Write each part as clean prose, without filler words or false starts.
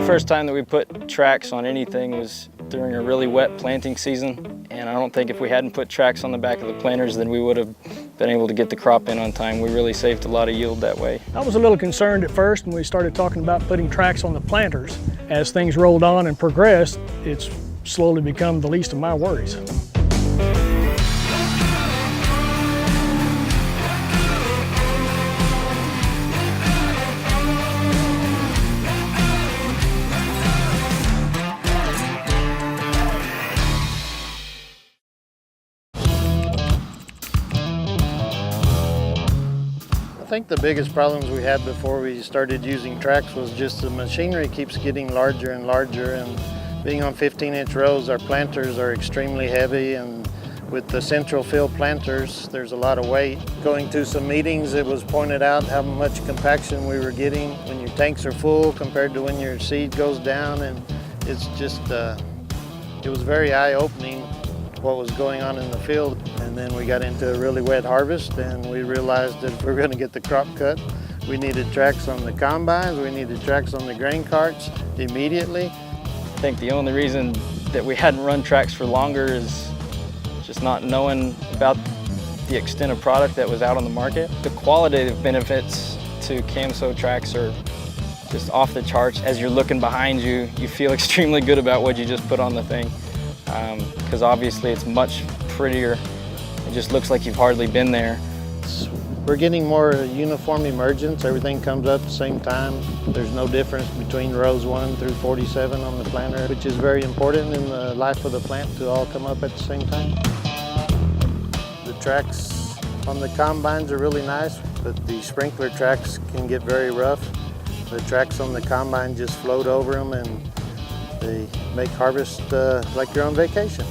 first time that we put tracks on anything was during a really wet planting season, and I don't think if we hadn't put tracks on the back of the planters then we would have been able to get the crop in on time. We really saved a lot of yield that way. I was a little concerned at first when we started talking about putting tracks on the planters. As things rolled on and progressed, it's slowly become the least of my worries. I think the biggest problems we had before we started using tracks was just the machinery keeps getting larger and larger, and being on 15-inch rows, our planters are extremely heavy, and with the central fill planters, there's a lot of weight. Going to some meetings, it was pointed out how much compaction we were getting when your tanks are full compared to when your seed goes down, and it's just, it was very eye-opening what was going on in the field. And then we got into a really wet harvest, and we realized that if we were going to get the crop cut, we needed tracks on the combines, we needed tracks on the grain carts immediately. I think the only reason that we hadn't run tracks for longer is just not knowing about the extent of product that was out on the market. The qualitative benefits to Camso tracks are just off the charts. As you're looking behind you, you feel extremely good about what you just put on the thing, because obviously it's much prettier. It just looks like you've hardly been there. We're getting more uniform emergence. Everything comes up at the same time. There's no difference between rows 1 through 47 on the planter, which is very important in the life of the plant to all come up at the same time. The tracks on the combines are really nice, but the sprinkler tracks can get very rough. The tracks on the combine just float over them, and they make harvest like you're on vacation.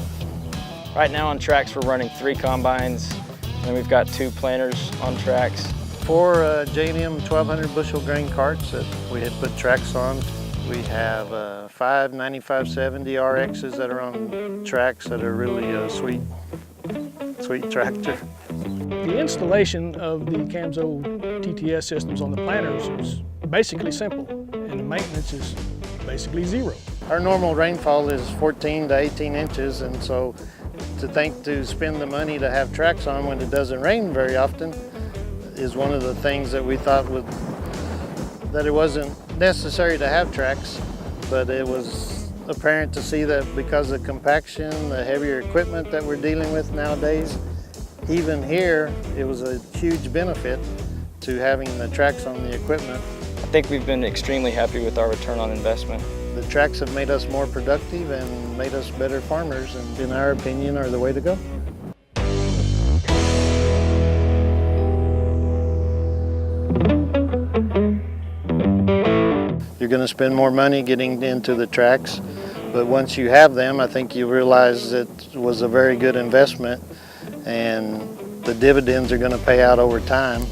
Right now on tracks we're running 3 combines, and we've got 2 planters on tracks. 4 J&M 1200 bushel grain carts that we had put tracks on. We have 5 9570 RXs that are on tracks that are really a sweet tractor. The installation of the Camso TTS systems on the planters is basically simple, and the maintenance is basically zero. Our normal rainfall is 14 to 18 inches, and so to spend the money to have tracks on when it doesn't rain very often is one of the things that we thought that it wasn't necessary to have tracks, but it was apparent to see that because of compaction, the heavier equipment that we're dealing with nowadays, even here, it was a huge benefit to having the tracks on the equipment. I think we've been extremely happy with our return on investment. The tracks have made us more productive and made us better farmers, and in our opinion are the way to go. You're going to spend more money getting into the tracks, but once you have them, I think you realize it was a very good investment, and the dividends are going to pay out over time.